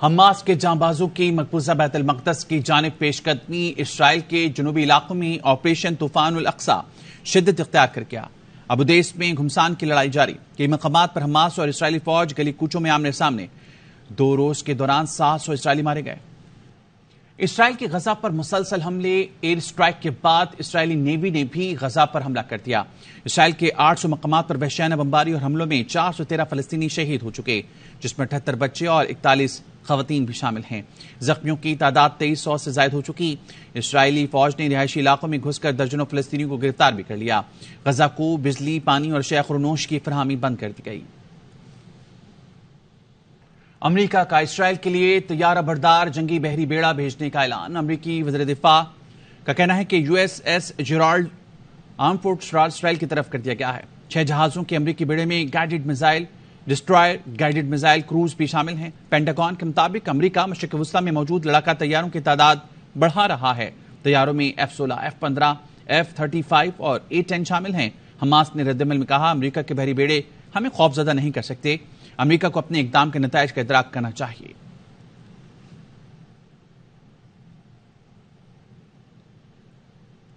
Hamas کے جانبازوں کی مقبوضہ بیت المقدس کی جانب پیش قدمی اسرائیل کے جنوبی علاقوں میں آپریشن طوفان الاقصی شدت اختیار کر گیا۔ ابودیس میں گھمسان کی لڑائی جاری، کئی مقامات پر حماس اور اسرائیلی فوج گلی کوچوں میں آمنے سامنے۔ 2 روز کے دوران 700 اسرائیلی مارے گئے۔ اسرائیل کے غزہ پر مسلسل حملے، ایئر اسٹرائک کے بعد اسرائیلی نیوی نے بھی غزہ پر حملہ کر دیا۔ اسرائیل کے 800 مقامات پر وحشیانہ بمباری اور حملوں میں 413 فلسطینی شہید ہو چکے، جس میں 78 بچے اور 41 خواتین بھی شامل ہیں۔ زخمیوں کی تعداد 2300 سے زائد ہو چکی۔ اسرائیلی فوج نے رہائشی علاقوں میں گھس کر درجنوں فلسطینیوں کو گرفتار بھی کر لیا۔ غزہ کو بجلی، پانی اور شیء خورنوش کی فراہمی بند کر دی گئی۔ امریکہ کا اسرائیل کے لیے طیارہ بردار جنگی بحری بیڑا بھیجنے کا اعلان۔ امریکی وزیر دفاع کا کہنا ہے کہ یو ایس ایس جیرالڈ آرم فورس اسرائیل کی طرف کر دیا گیا ہے۔ 6 جہازوں کے امریکی بیڑے میں guided missile destroyer, guided missile cruise بھی شامل ہیں۔ پینٹاگون کے مطابق امریکہ مشرق وسطی میں موجود لڑاکا طیاروں کی تعداد بڑھا رہا ہے۔ طیاروں میں F-16، F-15، F-35 اور A-10 شامل ہیں۔ حماس نے رد عمل میں کہا، امریکہ کے بحری بیڑے ہمیں خوفزدہ نہیں کر سکتے۔ امریکہ کو اپنے اقدام کے نتائج کا ادراک کرنا چاہیے۔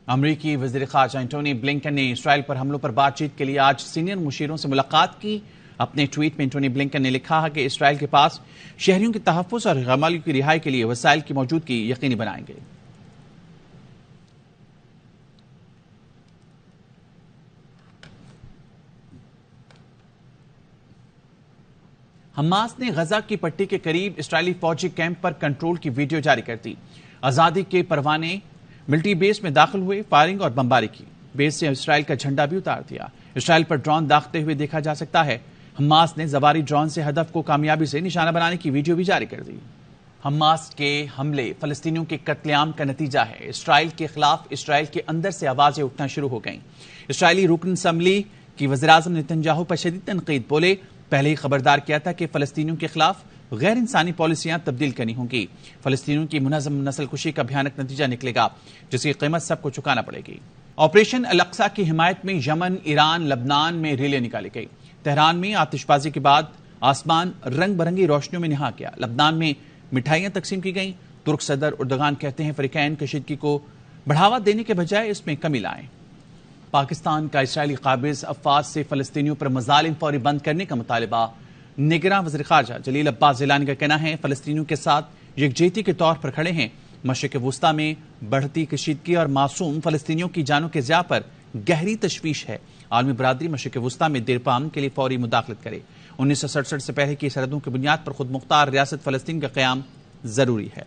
امریکی وزیر خارجہ اینٹونی بلنکن نے اسرائیل پر حملوں پر بات چیت کے لیے آج سینئر مشیروں سے ملاقات کی۔ اپنے ٹویٹ میں اینٹونی بلنکن نے لکھا ہے کہ اسرائیل کے پاس شہریوں کے تحفظ اور غیر ملکیوں کی رہائی کے لیے وسائل کی موجودگی یقینی بنائیں گے۔ حماس نے غزہ کی پٹی کے قریب اسرائیلی فوجی کیمپ پر کنٹرول کی ویڈیو جاری کر دی۔ آزادی کے پروانے ملٹری بیس میں داخل ہوئے، فائرنگ اور بمباری کی۔ بیس سے اسرائیل کا جھنڈا بھی اتار دیا۔ اسرائیل پر ڈرون داغتے ہوئے دیکھا جا سکتا ہے۔ حماس نے زواری ڈرون سے ہدف کو کامیابی سے نشانہ بنانے کی ویڈیو بھی جاری کر دی۔ حماس کے حملے فلسطینیوں کے قتل عام کا نتیجہ ہے۔ اسرائیل کے خلاف اسرائیل کے اندر سے آوازیں اٹھنا شروع ہو گئیں۔ اسرائیلی رکن اسمبلی کی وزیراعظم نتنیاہو پر شدید تنقید، بولے پہلے ہی خبردار کیا تھا کہ فلسطینیوں کے خلاف غیر انسانی پالیسیاں تبدیل کرنی ہوں گی۔ فلسطینیوں کی منظم نسل کشی کا بھیانک نتیجہ نکلے گا، جس کی قیمت سب کو چکانا پڑے گی۔ آپریشن الاقصی کی حمایت میں یمن، ایران، لبنان میں ریلیں نکالی گئی۔ تہران میں آتش بازی کے بعد آسمان رنگ برنگی روشنیوں میں نہا گیا۔ لبنان میں مٹھائیاں تقسیم کی گئیں۔ ترک صدر اردغان کہتے ہیں فریقین کشیدگی کو بڑھاوا دینے کے بجائے اس میں کمی لائیں۔ پاکستان کا اسرائیلی قابض افواج سے فلسطینیوں پر مظالم فوری بند کرنے کا مطالبہ۔ نگراں وزیر خارجہ جلیل عباس زیلانی کا کہنا ہے فلسطینیوں کے ساتھ یکجہتی کے طور پر کھڑے ہیں۔ مشرق وسطی میں بڑھتی کشیدگی اور معصوم فلسطینیوں کی جانوں کے ضیاع پر گہری تشویش ہے۔ عالمی برادری مشرق وسطی میں دیر پا امن کے لیے فوری مداخلت کرے۔ 1967 سے پہلے کی سرحدوں کی بنیاد پر خود مختار ریاست فلسطین کا قیام ضروری ہے۔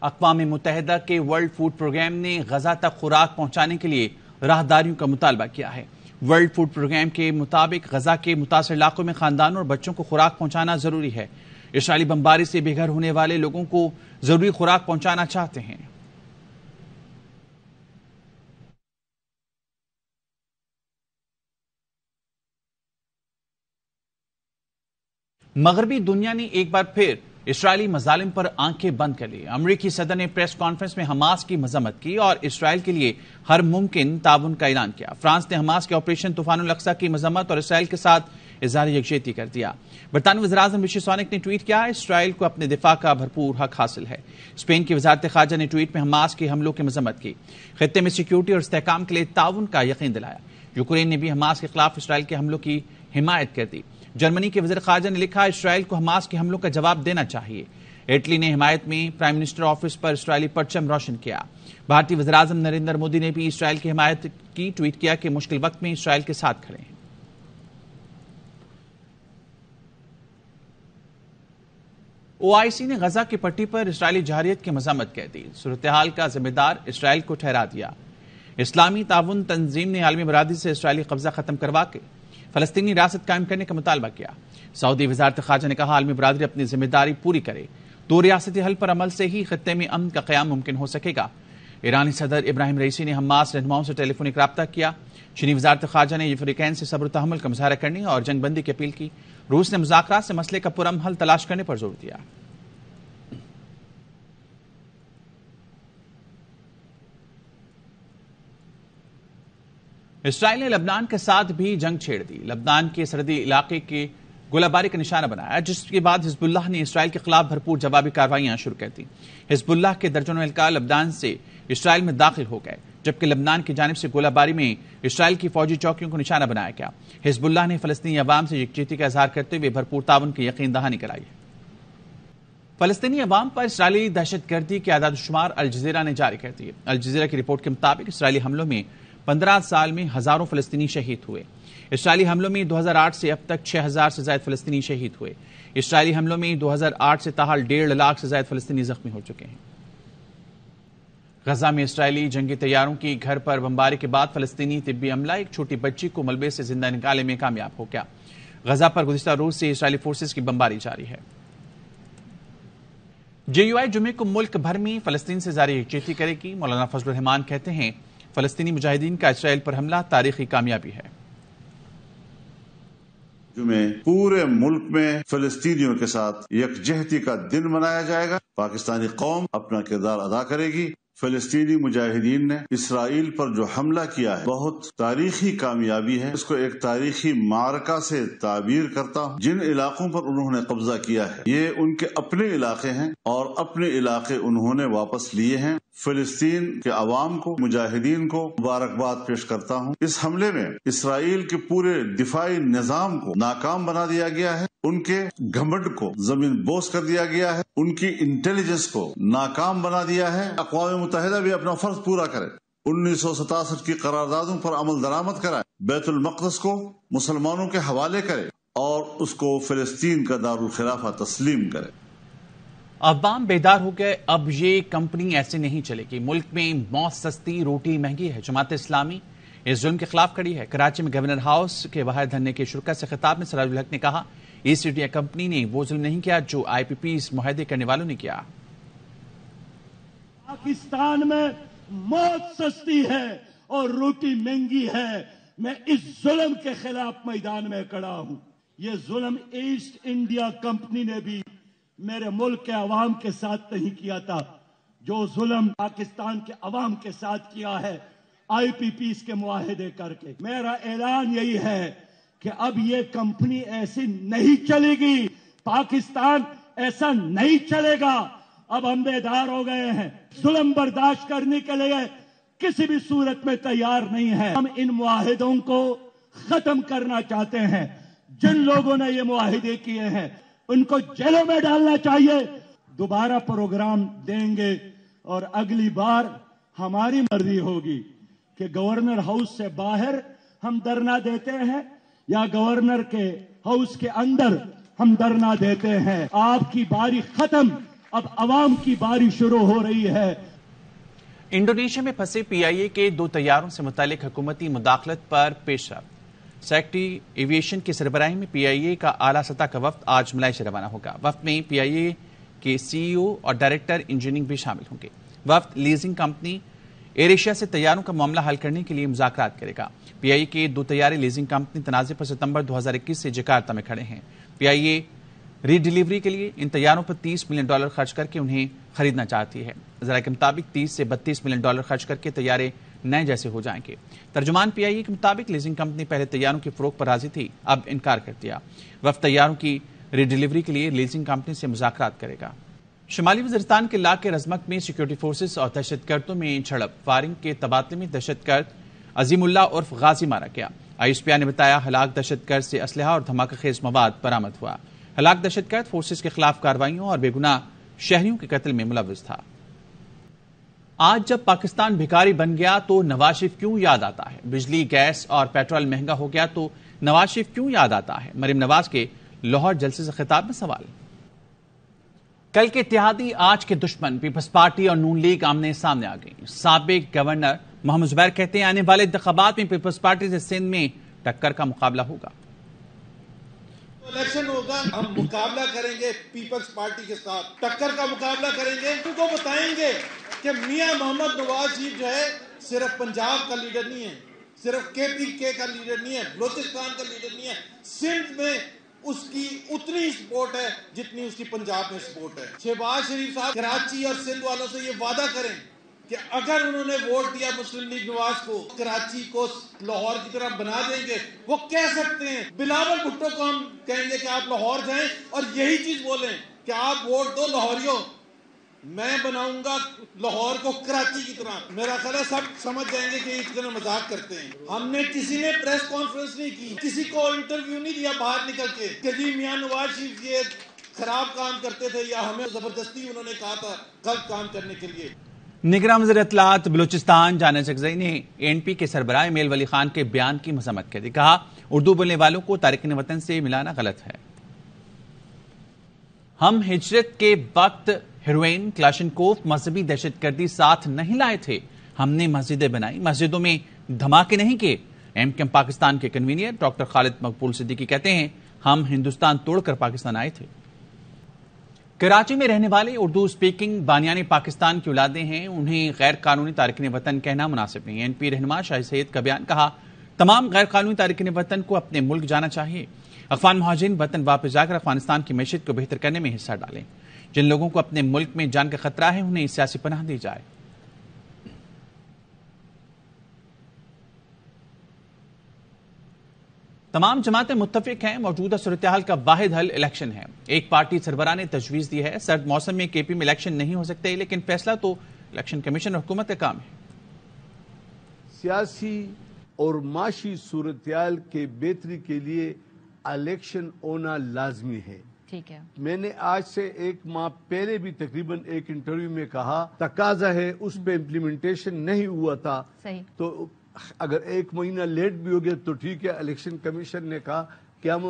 اقوام متحدہ کے ورلڈ فوڈ پروگرام نے غزہ تک خوراک پہنچانے کے لیے راہداریوں کا مطالبہ کیا ہے۔ ورلڈ فوڈ پروگرام کے مطابق غزہ کے متاثرہ علاقوں میں خاندانوں اور بچوں کو خوراک پہنچانا ضروری ہے۔ اسرائیلی بمباری سے بے گھر ہونے والے لوگوں کو ضروری خوراک پہنچانا چاہتے ہیں۔ مغربی دنیا نے ایک بار پھر اسرائیلی مظالم پر آنکھیں بند کر لی۔ امریکی صدر نے پریس کانفرنس میں حماس کی مذمت کی اور اسرائیل کے لیے ہر ممکن تعاون کا اعلان کیا۔ فرانس نے حماس کے آپریشن طوفان الاقصی کی مذمت اور اسرائیل کے ساتھ اظہار یکجہتی کر دیا۔ برطانوی وزیراعظم رشی سونک نے ٹویٹ کیا، اسرائیل کو اپنے دفاع کا بھرپور حق حاصل ہے۔ اسپین کی وزارت خارجہ نے ٹویٹ میں حماس کے حملوں کی مذمت کی، خطے میں سیکیورٹی اور استحکام کے لیے تعاون کا یقین دلایا۔ یوکرین نے بھی حماس کے خلاف اسرائیل کے حملوں کی حمایت کر دی۔ جرمنی کے وزیر خارجہ نے لکھا، اسرائیل کو حماس کے حملوں کا جواب دینا چاہیے۔ اٹلی نے حمایت میں پرائم منسٹر آفس پر اسرائیلی پرچم روشن کیا۔ بھارتی وزیراعظم نریندر مودی نے بھی اسرائیل کی حمایت کی، ٹویٹ کیا کہ مشکل وقت میں اسرائیل کے ساتھ کھڑے ہیں۔ OIC نے غزہ کی پٹی پر اسرائیلی جارحیت کی مذمت کر دی، صورتحال کا ذمہ دار اسرائیل کو ٹھہرا دیا۔ اسلامی تعاون تنظیم نے عالمی برادری سے اسرائیلی قبضہ ختم کروا کے فلسطینی ریاست قائم کرنے کا مطالبہ کیا۔ سعودی وزارت خارجہ نے کہا عالمی برادری اپنی ذمہ داری پوری کرے، 2 ریاستی حل پر عمل سے ہی خطے میں امن کا قیام ممکن ہو سکے گا۔ ایرانی صدر ابراہیم رئیسی نے حماس رہنماؤں سے ٹیلی فونک رابطہ کیا۔ چینی وزارت خارجہ نے فریقین سے صبر و تحمل کا مظاہرہ کرنے اور جنگ بندی کی اپیل کی۔ روس نے مذاکرات سے مسئلے کا پرامن حل تلاش کرنے پر زور دیا۔ اسرائیل نے لبنان کے ساتھ بھی جنگ چھیڑ دی. لبنان کے سرحدی علاقے کے گولہ باری کا نشانہ بنایا، جس کے بعد حزب اللہ نے اسرائیل کے خلاف بھرپور جوابی کارروائیاں شروع کر دی. حزب اللہ کے درجنوں اہلکار لبنان سے اسرائیل میں داخل ہو گئے، جبکہ لبنان کی جانب سے گولہ باری میں اسرائیل کی فوجی چوکیوں کو نشانہ بنایا گیا. حزب اللہ نے فلسطینی عوام سے یکجہتی کا اظہار کرتے ہوئے بھرپور تعاون کی یقین دہانی کرائی. فلسطینی عوام پر اسرائیلی دہشت گردی کے اعداد و شمار الجزیرہ نے جاری کر دیے. الجزیرہ کی رپورٹ کے مطابق اسرائیلی حملوں میں 15 سال میں ہزاروں فلسطینی شہید ہوئے. اسرائیلی حملوں میں 2008 سے اب تک 6000 سے زائد فلسطینی شہید ہوئے. اسرائیلی حملوں میں 2008 سے تاحال 1.5 لاکھ سے زائد فلسطینی زخمی ہو چکے ہیں. غزہ میں اسرائیلی جنگی طیاروں کی گھر پر بمباری کے بعد فلسطینی طبی عملہ ایک چھوٹی بچی کو ملبے سے زندہ نکالنے میں کامیاب ہو گیا. غزہ پر گزشتہ روز سے اسرائیلی فورسز کی بمباری جاری ہے. JUI جمعے کو ملک بھر میں فلسطین سے جاری یکجہتی کرے گی. مولانا فضل الرحمان کہتے ہیں فلسطینی مجاہدین کا اسرائیل پر حملہ تاریخی کامیابی ہے. جمعے پورے ملک میں فلسطینیوں کے ساتھ یکجہتی کا دن منایا جائے گا. پاکستانی قوم اپنا کردار ادا کرے گی. فلسطینی مجاہدین نے اسرائیل پر جو حملہ کیا ہے بہت تاریخی کامیابی ہے. اس کو ایک تاریخی معرکہ سے تعبیر کرتا ہوں. جن علاقوں پر انہوں نے قبضہ کیا ہے یہ ان کے اپنے علاقے ہیں اور اپنے علاقے انہوں نے واپس لیے ہیں. فلسطین کے عوام کو، مجاہدین کو مبارکباد پیش کرتا ہوں. اس حملے میں اسرائیل کے پورے دفاعی نظام کو ناکام بنا دیا گیا ہے. ان کے گھمنڈ کو زمین بوس کر دیا گیا ہے. ان کی انٹیلیجنس کو ناکام بنا دیا ہے. اقوام متحدہ بھی اپنا فرض پورا کرے. 1967 کی قراردادوں پر عمل درآمد کرائے. بیت المقدس کو مسلمانوں کے حوالے کرے اور اس کو فلسطین کا دارالخلافہ تسلیم کرے. عوام بیدار ہو گئے، اب یہ کمپنی ایسے نہیں چلے گی. ملک میں موت سستی، روٹی مہنگی ہے. جماعت اسلامی اس ظلم کے خلاف کھڑی ہے. کراچی میں گورنر ہاؤس کے باہر دھرنے کے شرکا سے خطاب میں سراج الحق نے کہا ایسٹ انڈیا کمپنی نے وہ ظلم نہیں کیا جو IPPs معاہدے کرنے والوں نے کیا. پاکستان میں موت سستی ہے اور روٹی مہنگی ہے. میں اس ظلم کے خلاف میدان میں کھڑا ہوں. یہ ظلم ایسٹ انڈیا کمپنی نے بھی میرے ملک کے عوام کے ساتھ نہیں کیا تھا. جو ظلم پاکستان کے عوام کے ساتھ کیا ہے IPPs کے معاہدے کر کے. میرا اعلان یہی ہے کہ اب یہ کمپنی ایسی نہیں چلے گی. پاکستان ایسا نہیں چلے گا. اب ہم بیدار ہو گئے ہیں. ظلم برداشت کرنے کے لیے کسی بھی صورت میں تیار نہیں ہے. ہم ان معاہدوں کو ختم کرنا چاہتے ہیں. جن لوگوں نے یہ معاہدے کیے ہیں ان کو جیلوں میں ڈالنا چاہیے. دوبارہ پروگرام دیں گے اور اگلی بار ہماری مرضی ہوگی کہ گورنر ہاؤس سے باہر ہم دھرنا دیتے ہیں یا گورنر کے ہاؤس کے اندر ہم دھرنا دیتے ہیں. آپ کی باری ختم، اب عوام کی باری شروع ہو رہی ہے. انڈونیشیا میں پھنسے PIA کے 2 طیاروں سے متعلق حکومتی مداخلت پر پیش رفت. سیکٹری ایویشن کی سربراہی میں PIA کا اعلیٰ سطح کا وفد آج ملائیشیا روانہ ہوگا. وفد میں PIA کے CEO اور ڈائریکٹر انجینئرنگ بھی شامل ہوں گے. وفد لیزنگ کمپنی ایئر ایشیا سے طیاروں کا معاملہ حل کرنے کے لیے مذاکرات کرے گا. PIA کے 2 طیارے لیزنگ کمپنی تنازع پر ستمبر 2021 سے جکارتا میں کھڑے ہیں. PIA ری ڈیلیوری کے لیے ان طیاروں پر $30 ملین خرچ کر کے انہیں خریدنا چاہتی ہے. ذرائع کے مطابق 30 سے $32 ملین خرچ کر کے طیارے نئے جیسے ہو جائیں گے. ترجمان PIA کے مطابق لیزنگ کمپنی پہلے طیاروں کی فروخت پر راضی تھی، اب انکار کر دیا. وفد طیاروں کی ری ڈیلیوری کے لیے لیزنگ کمپنی سے مذاکرات کرے گا. شمالی وزیرستان کے علاقے رزمک میں سیکورٹی فورسز اور دہشت گردوں میں جھڑپ. فائرنگ کے تبادلے میں دہشت گرد عظیم اللہ عرف غازی مارا گیا. ISPR نے بتایا ہلاک دہشت گرد سے اسلحہ اور دھماکہ خیز مواد برآمد ہوا. ہلاک دہشت گرد فورسز کے خلاف کارروائیوں اور بے گناہ شہریوں کے قتل میں ملوث تھا. آج جب پاکستان بھکاری بن گیا تو نواز شریف کیوں یاد آتا ہے؟ بجلی، گیس اور پیٹرول مہنگا ہو گیا تو نواز شریف کیوں یاد آتا ہے؟ مریم نواز کے لاہور جلسے سے خطاب میں سوال. کل کے اتحادی آج کے دشمن پیپلز پارٹی اور نون لیگ آمنے سامنے آ گئی. سابق گورنر محمد زبیر کہتے ہیں آنے والے انتخابات میں پیپلز پارٹی سے سندھ میں ٹکر کا مقابلہ ہوگا. الیکشن ہوگا، ہم مقابلہ کریں گے پیپلز پارٹی کے ساتھ، ٹکر کا مقابلہ کریں گے. ان کو بتائیں گے کہ میاں محمد نواز شریف جو ہے صرف پنجاب کا لیڈر نہیں ہے، صرف KPK کا لیڈر نہیں ہے، بلوچستان کا لیڈر نہیں ہے. سندھ میں اس کی اتنی سپورٹ ہے جتنی اس کی پنجاب میں سپورٹ ہے. شہباز شریف صاحب کراچی اور سندھ والوں سے یہ وعدہ کریں کہ اگر انہوں نے ووٹ دیا مسلم لیگ نواز کو کراچی کو لاہور کی طرح بنا دیں گے. وہ کہہ سکتے ہیں بلاول بھٹو کو ہم کہیں گے کہ آپ لاہور جائیں اور یہی چیز بولیں کہ آپ ووٹ دو لاہوریوں, میں بناؤں گا لاہور کو کراچی کی طرح. میرا خیال ہے سب سمجھ جائیں گے کہ اتنا مذاق کرتے ہیں. ہم نے کسی نے پریس کانفرنس نہیں کی, کسی کو انٹرویو نہیں دیا باہر نکل کے کہ جی میاں نواز شریف یہ خراب کام کرتے تھے یا ہمیں زبردستی انہوں نے کہا تھا غلط کام کرنے کے لیے. نگراں وزیر اطلاعات بلوچستان جانا چکزئی نے ANP کے سربراہ میل ولی خان کے بیان کی مذمت کر دی. کہا اردو بولنے والوں کو تارکین وطن سے ملانا غلط ہے. ہم ہجرت کے وقت ہیروئن کلاشنکوف مذہبی دہشت گردی ساتھ نہیں لائے تھے. ہم نے مسجدیں بنائی, مسجدوں میں دھماکے نہیں کیے. MKM پاکستان کے کنوینر ڈاکٹر خالد مقبول صدیقی کہتے ہیں ہم ہندوستان توڑ کر پاکستان آئے تھے. کراچی میں رہنے والے اردو اسپیکنگ بانیان پاکستان کی اولادیں ہیں, انہیں غیر قانونی تارکین وطن کہنا مناسب نہیں. ANP رہنما شاہد سید کا بیان. کہا تمام غیر قانونی تارکین وطن کو اپنے ملک جانا چاہیے. افغان مہاجرین وطن واپس جا کر افغانستان کی معیشت کو بہتر کرنے میں حصہ ڈالیں. جن لوگوں کو اپنے ملک میں جان کا خطرہ ہے انہیں سیاسی پناہ دی جائے. تمام جماعتیں متفق ہیں موجودہ صورتحال کا واحد حل الیکشن ہے. ایک پارٹی سربراہ نے تجویز دی ہے سرد موسم میں KP میں الیکشن نہیں ہو سکتے, لیکن فیصلہ تو الیکشن کمیشن اور حکومت کا کام ہے. سیاسی اور معاشی صورتحال کے بہتری کے لیے الیکشن ہونا لازمی ہے. ٹھیک ہے. میں نے آج سے 1 ماہ پہلے بھی تقریباً ایک انٹرویو میں کہا تقاضا ہے, اس پہ امپلیمنٹیشن نہیں ہوا تھا. صحیح. تو اگر 1 مہینہ لیٹ بھی ہو گیا تو ٹھیک ہے. الیکشن کمیشن نے کہا کہ ہم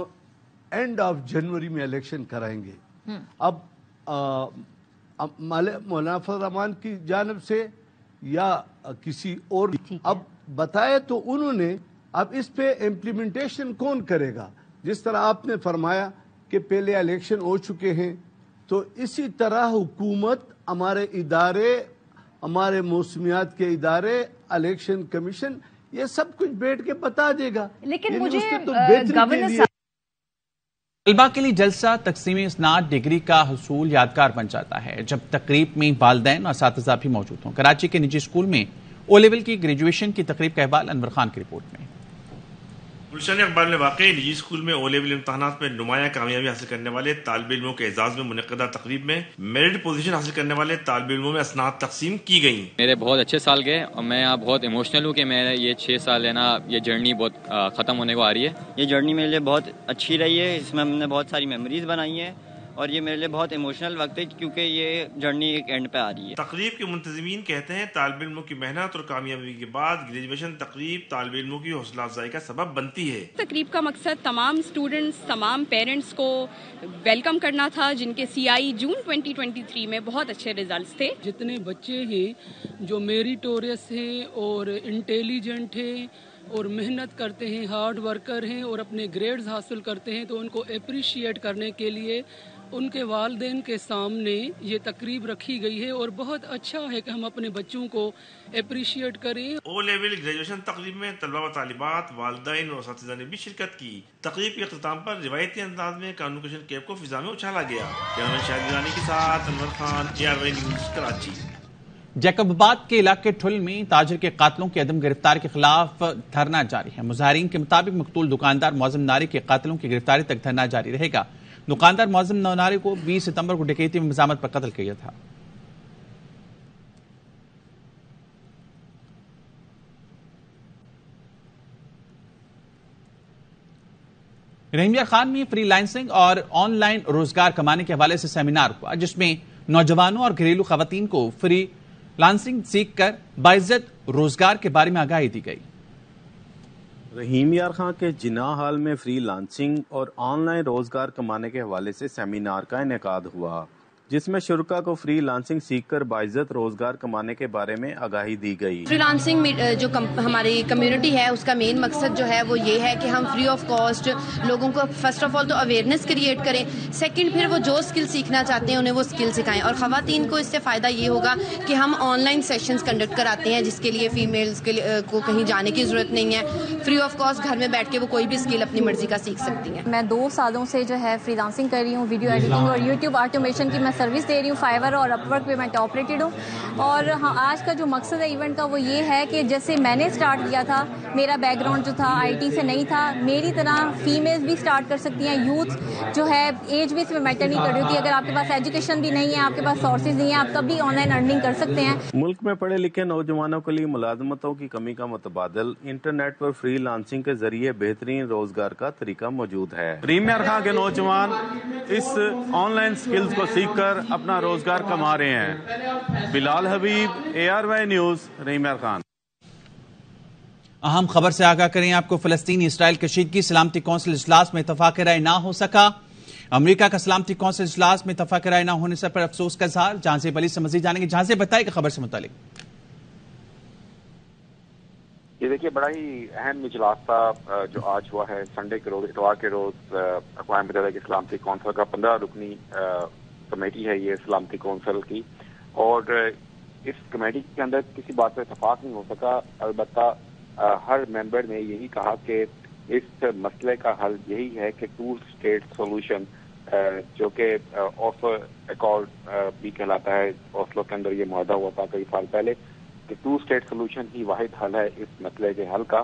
اینڈ آف جنوری میں الیکشن کرائیں گے. اب مولانا فضل الرحمان کی جانب سے یا کسی اور اب بتایا تو انہوں نے, اب اس پہ امپلیمنٹیشن کون کرے گا؟ جس طرح آپ نے فرمایا کہ پہلے الیکشن ہو چکے ہیں, تو اسی طرح حکومت, ہمارے ادارے, ہمارے موسمیات کے ادارے, الیکشن کمیشن, یہ سب کچھ بیٹھ کے بتا دے گا. لیکن مجھے طلبہ کے لیے جلسہ تقسیم اسناد ڈگری کا حصول یادگار بن جاتا ہے جب تقریب میں والدین اور اساتذہ بھی موجود ہوں. کراچی کے نجی اسکول میں او لیول کی گریجویشن کی تقریب کا احوال انور خان کی رپورٹ میں. گلشن اقبال میں واقع نجی اسکول میں او لیول امتحانات میں نمایاں کامیابی حاصل کرنے والے طالب علموں کے اعزاز میں منعقدہ تقریب میں میرٹ پوزیشن حاصل کرنے والے طالب علموں میں اسناد تقسیم کی گئیں. میرے بہت اچھے سال گئے اور میں یہاں بہت ایموشنل ہوں کہ میرا یہ 6 سال ہے نا, یہ جرنی بہت ختم ہونے کو آ رہی ہے. یہ جرنی میرے لیے بہت اچھی رہی ہے, اس میں ہم نے بہت ساری میموریز بنائی ہیں اور یہ میرے لیے بہت ایموشنل وقت ہے کیونکہ یہ جرنی ایک اینڈ پہ آ رہی ہے. تقریب کے منتظمین کہتے ہیں طالب علموں کی محنت اور کامیابی کے بعد گریجویشن تقریب طالب علموں کی حوصلہ افزائی کا سبب بنتی ہے. تقریب کا مقصد تمام اسٹوڈنٹس, تمام پیرنٹس کو ویلکم کرنا تھا جن کے CI جون 2023 میں بہت اچھے ریزلٹس تھے. جتنے بچے ہیں جو میریٹوریس ہیں اور انٹیلیجنٹ ہیں اور محنت کرتے ہیں, ہارڈ ورکر ہیں اور اپنے گریڈز حاصل کرتے ہیں, تو ان کو اپریشیٹ کرنے کے لیے ان کے والدین کے سامنے یہ تقریب رکھی گئی ہے اور بہت اچھا ہے کہ ہم اپنے بچوں کو اپریشیٹ کریں. او لیول گریجویشن تقریب میں طلبہ و طالبات, والدین اور اساتذہ نے بھی شرکت کی. تقریب کے اختتام پر روایتی انداز میں کانوکیشن کیپ کو فضا میں اچھالا گیا. کیمرمین شاہد گیلانی کے ساتھ Anwar Khan, ARY news, Karachi. Jacobabad کے علاقے ٹھل میں تاجر کے قاتلوں کی عدم گرفتاری کے خلاف دھرنا جاری ہے. مظاہرین کے مطابق مقتول دکاندار معظم ناری کے قاتلوں کی گرفتاری تک دھرنا جاری رہے گا. دکاندار معظم ناری کو 20 ستمبر کو ڈکیتی میں مزاحمت پر قتل کیا تھا. رحیم یار خان میں فری لانسنگ اور آن لائن روزگار کمانے کے حوالے سے سیمینار ہوا جس میں نوجوانوں اور گھریلو خواتین کو فری لانسنگ سیکھ کر باعزت روزگار کے بارے میں آگاہی دی گئی. رحیم یار خان کے جناح ہال میں فری لانسنگ اور آن لائن روزگار کمانے کے حوالے سے سیمینار کا انعقاد ہوا جس میں شرکاء کو فری لانسنگ سیکھ کر باعزت روزگار کمانے کے بارے میں آگاہی دی گئی. فری لانسنگ جو ہماری کمیونٹی ہے اس کا مین مقصد جو ہے وہ یہ ہے کہ ہم فری آف کاسٹ لوگوں کو فرسٹ آف آل تو اویئرنیس کریٹ کریں, سیکنڈ پھر وہ جو اسکل سیکھنا چاہتے ہیں انہیں وہ اسکل سکھائیں, اور خواتین کو اس سے فائدہ یہ ہوگا کہ ہم آن لائن سیشنز کنڈکٹ کراتے ہیں جس کے لیے فیمیلز کو کہیں جانے کی ضرورت نہیں ہے. فری آف کاسٹ گھر میں بیٹھ کے وہ کوئی بھی اسکل اپنی مرضی کا سیکھ سکتی ہیں. میں 2 سالوں سے جو ہے فری لانسنگ کر رہی ہوں, ویڈیو ایڈیٹنگ اور یوٹیوب آٹومیشن کی میں سروس دے رہی ہوں. فائیور اور اپ ورک پہ میں ٹاپ ریٹڈ ہوں. اور ہاں آج کا جو مقصد ہے ایونٹ کا وہ یہ ہے کہ جیسے میں نے اسٹارٹ کیا تھا, میرا بیک گراؤنڈ جو تھا آئی ٹی سے نہیں تھا, میری طرح فیمیلز بھی اسٹارٹ کر سکتی ہیں. یوتھ جو ہے ایج بھی اس میں میٹر نہیں کر رہی ہوتی. اگر آپ کے پاس ایجوکیشن بھی نہیں ہے, آپ کے پاس سورسز نہیں ہیں, آپ تب بھی آن لائن ارننگ کر سکتے ہیں. ملک میں پڑھے لکھے نوجوانوں کے لیے ملازمتوں کی کمی کا متبادل انٹرنیٹ پر فری لانسنگ کے ذریعے بہترین روزگار کا طریقہ موجود ہے. رحیم یار خان کے نوجوان اس آن لائن سکلز کو سیکھ کر اپنا روزگار کما رہے ہیں. بلال حبیب, ARY نیوز, رحیم یار خان. اہم خبر سے آگاہ کریں آپ کو. فلسطینی اسرائیل کشیدگی, سلامتی کونسل اجلاس میں اتفاق رائے نہ ہو سکا. امریکہ کا سلامتی کونسل اجلاس میں اتفاق رائے نہ ہونے پر افسوس کا اظہار. جہاں علی سے مزید جانیں گے. جہاں سے بتائے کہ خبر سے متعلق. یہ دیکھیے بڑا ہی اہم اجلاس تھا جو آج ہوا ہے سنڈے کے روز, اتوار کے روز. اقوام متحدہ کی سلامتی کونسل کا 15 رکنی کمیٹی ہے یہ سلامتی کونسل کی, اور اس کمیٹی کے اندر کسی بات پر اتفاق نہیں ہو سکا. البتہ ہر ممبر نے یہی کہا کہ اس مسئلے کا حل یہی ہے کہ 2 اسٹیٹ سولوشن, جو کہ اوسلو ایکارڈ بھی کہلاتا ہے. اوسلو کے اندر یہ معاہدہ ہوا تھا کئی سال پہلے کہ 2 اسٹیٹ سولوشن ہی واحد حل ہے اس مسئلے کے حل کا,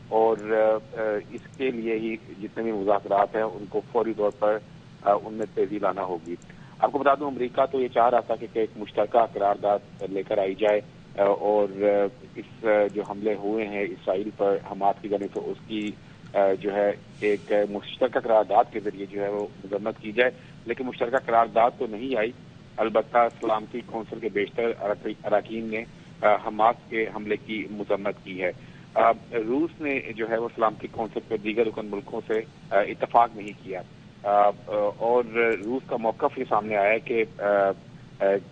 اور اس کے لیے ہی جتنے بھی مذاکرات ہیں ان کو فوری طور پر ان میں تیزی لانا ہوگی. آپ کو بتا دوں امریکہ تو یہ چاہ رہا تھا کہ ایک مشترکہ قرارداد لے کر آئی جائے, اور اس جو حملے ہوئے ہیں اسرائیل پر حماس کی جانب سے اس کی جو ہے ایک مشترکہ قرارداد کے ذریعے جو ہے وہ مذمت کی جائے, لیکن مشترکہ قرارداد تو نہیں آئی. البتہ سلامتی کونسل کے بیشتر اراکین نے حماس کے حملے کی مذمت کی ہے. روس نے جو ہے وہ سلامتی کونسل پر دیگر رکن ملکوں سے اتفاق نہیں کیا, اور روس کا موقف یہ سامنے آیا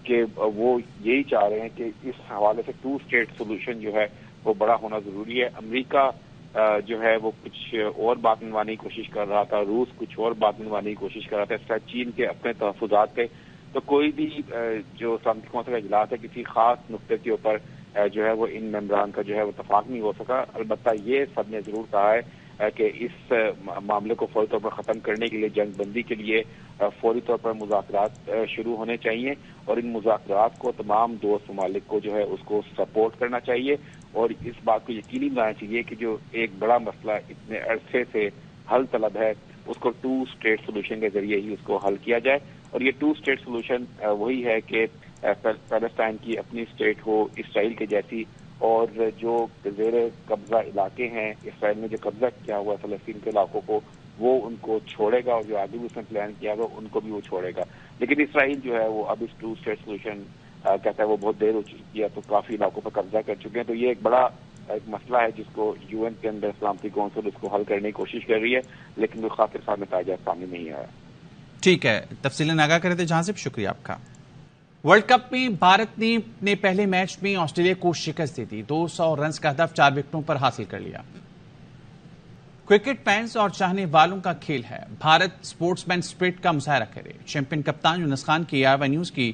کہ وہ یہی چاہ رہے ہیں کہ اس حوالے سے 2 اسٹیٹ سولوشن جو ہے وہ بڑا ہونا ضروری ہے. امریکہ جو ہے وہ کچھ اور بات منوانے کی کوشش کر رہا تھا, روس کچھ اور بات منوانے کی کوشش کر رہا تھا, اس طرح چین کے اپنے تحفظات تھے. تو کوئی بھی جو سلامتی کونسل کا اجلاس ہے کسی خاص نقطے کے اوپر جو ہے وہ ان ممبران کا جو ہے وہ اتفاق نہیں ہو سکا. البتہ یہ سب نے ضرور کہا ہے کہ اس معاملے کو فوری طور پر ختم کرنے کے لیے, جنگ بندی کے لیے فوری طور پر مذاکرات شروع ہونے چاہیے, اور ان مذاکرات کو تمام دوست ممالک کو جو ہے اس کو سپورٹ کرنا چاہیے, اور اس بات کو یقینی بنانا چاہیے کہ جو ایک بڑا مسئلہ اتنے عرصے سے حل طلب ہے اس کو 2 اسٹیٹ سولوشن کے ذریعے ہی اس کو حل کیا جائے. اور یہ 2 اسٹیٹ سولوشن وہی ہے کہ پیلسٹائن کی اپنی اسٹیٹ ہو اسرائیل کے جیسی, اور جو زیر قبضہ علاقے ہیں اسرائیل نے جو قبضہ کیا ہوا فلسطین کے علاقوں کو وہ ان کو چھوڑے گا, اور جو آگے بھی اس نے پلان کیا ہوا ان کو بھی وہ چھوڑے گا. لیکن اسرائیل جو ہے وہ اب اس 2 اسٹیٹ سولوشن کہتا ہے وہ بہت دیر ہو چکی ہے, تو کافی علاقوں پر قبضہ کر چکے ہیں. تو یہ ایک بڑا ایک مسئلہ ہے جس کو UN کے اندر سلامتی کونسل اس کو حل کرنے کی کوشش کر رہی ہے, لیکن کوئی خاطر صاحب نتائج سامنے نہیں آیا. ٹھیک ہے, تفصیلیں آگاہ کرے تھے جہاں سے, شکریہ آپ کا. ورلڈ کپ میں بھارت نے اپنے پہلے میچ میں آسٹریلیا کو شکست دی تھی. 200 رنز کا ہدف 4 وکٹوں پر حاصل کر لیا. کرکٹ فینس اور چاہنے والوں کا کھیل ہے. بھارت سپورٹس مین اسپرٹ کا مظاہرہ کرے. چیمپئن کپتان یونس خان کی ARY نیوز کی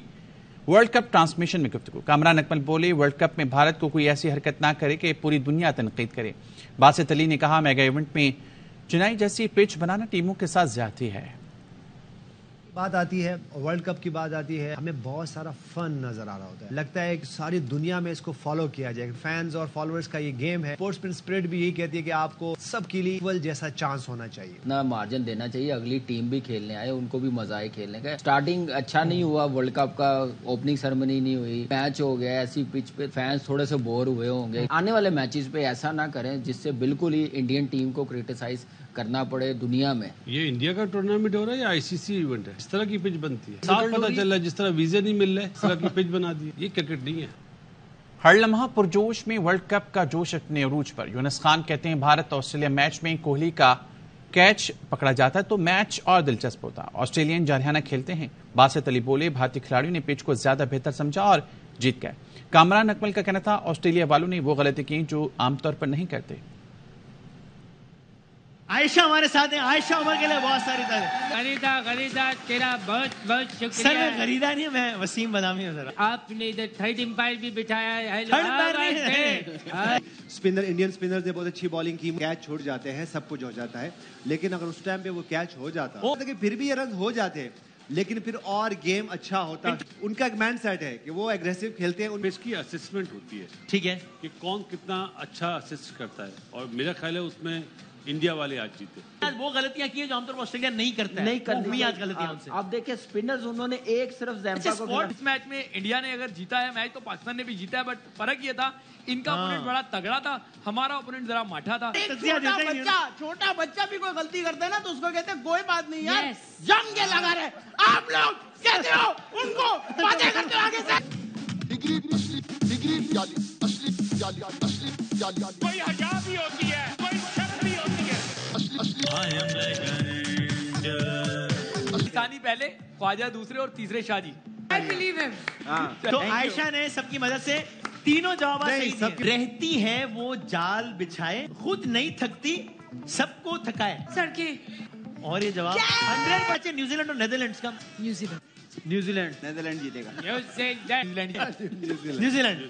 ورلڈ کپ ٹرانسمیشن میں گفتگو. کامران اکمل بولے, ورلڈ کپ میں بھارت کو کوئی ایسی حرکت نہ کرے کہ پوری دنیا تنقید کرے. باسط علی نے کہا, میگا ایونٹ میں چنائی جیسی پچ بنانا ٹیموں کے ساتھ زیادتی ہے. بات آتی ہے ورلڈ کپ کی بات آتی ہے, ہمیں بہت سارا فن نظر آ رہا ہوتا ہے. لگتا ہے کہ ساری دنیا میں اس کو فالو کیا جائے. فینز اور فالوورز کا یہ گیم ہے. اسپورٹس مین اسپرٹ بھی یہی کہتی ہے کہ آپ کو سب کے لیے ایکول جیسا چانس ہونا چاہیے. اتنا مارجن دینا چاہیے. اگلی ٹیم بھی کھیلنے آئے, ان کو بھی مزہ آئے کھیلنے کا. اسٹارٹنگ اچھا نہیں ہوا ورلڈ کپ کا, اوپننگ سرمنی نہیں ہوئی, میچ ہو گیا ایسی پچ پہ, فینس تھوڑے سے بور ہوئے ہوں گے. آنے والے میچز پہ ایسا نہ کریں جس سے بالکل ہی انڈین ٹیم کو کریٹیسائز کرنا پڑے دنیا میں. یہ انڈیا کا ٹورنامنٹ ہو رہا ہے یا ICC ایونٹ ہے؟ اس طرح کی پچ بنتی ہے. صاف پتہ چل رہا ہے جس طرح ویزے نہیں مل رہے اس طرح کی پچ بنا دی. یہ کرکٹ نہیں ہے. ہر لمحہ پرجوش میں ورلڈ کپ کا جوش اپنے عروج پر. یونس خان کہتے ہیں بھارت آسٹریلیا میچ میں کوہلی کا کیچ پکڑا جاتا تو میچ اور دلچسپ ہوتا. آسٹریلین جارحانہ کھیلتے ہیں. باسط علی بولے, بھارتی کھلاڑیوں نے پچ کو زیادہ بہتر سمجھا اور جیت گئے. کامران اکمل کا کہنا تھا آسٹریلیا والوں نے وہ غلطی کی جو عام طور پر نہیں کرتے. عائشہ ہمارے ساتھ ہیں. عائشہ عمر کے لیے بہت ساری غریدہ تیرا بہت بہت شکریہ. سر میں غریدہ نہیں, میں وسیم بدامی ہوں. ذرا آپ نے ادھر تھرڈ امپائر بھی بٹھایا ہے. اسپنر انڈین اسپنر نے بہت اچھی بالنگ کی, کیچ چھوڑ جاتے ہیں, سب کچھ ہو جاتا ہے. لیکن اگر اس ٹائم پہ وہ کیچ ہو جاتا پھر بھی یہ رن ہو جاتے لیکن پھر اور گیم اچھا ہوتا. ان کا ایک مائنڈ سیٹ ہے کہ وہ ایگریسو کھیلتے ہیں. اس کی اسسمنٹ ہوتی ہے, ٹھیک ہے, کہ کون کتنا اچھا اسسٹ کرتا ہے, اور میرا خیال ہے اس میں انڈیا والے آج جیتے. وہ غلطیاں کی ہیں جو عام طور پر آسٹریلیا نہیں کرتا ہے, نہیں کرنی آج غلطیاں ان سے. آپ دیکھیں اسپنرز انہوں نے ایک صرف زیمبا کو اس میچ میں انڈیا نے اگر جیتا ہے میچ تو پاکستان نے بھی جیتا ہے, بٹ فرق یہ تھا ان کا اپوننٹ بڑا تگڑا تھا, ہمارا اپوننٹ ذرا ماٹھا تھا. چھوٹا بچہ بھی کوئی غلطی کرتا ہے نا تو اس کو کہتے ہیں کوئی بات نہیں یار, جم کے لگا رہے. آپ لوگ کہتے ہو ان کو باتیں کرتے ہو آگے سے. کوئی حیا بھی ہوتی ہے, کوئی شرم بھی ہوتی ہے. پاکستانی پہلے, خواجہ دوسرے اور تیسرے شاہ جی. تو عائشہ نے سب کی مدد سے تینوں جواب صحیح دیے. رہتی ہے وہ جال بچھائے, خود نہیں تھکتی سب کو تھکائے. سڑکیں. اور یہ جواب 100 بچے نیوزی لینڈ اور نیدرلینڈز کا. نیوزی لینڈ نیدرلینڈ جیتے گا. New Zealand. New Zealand.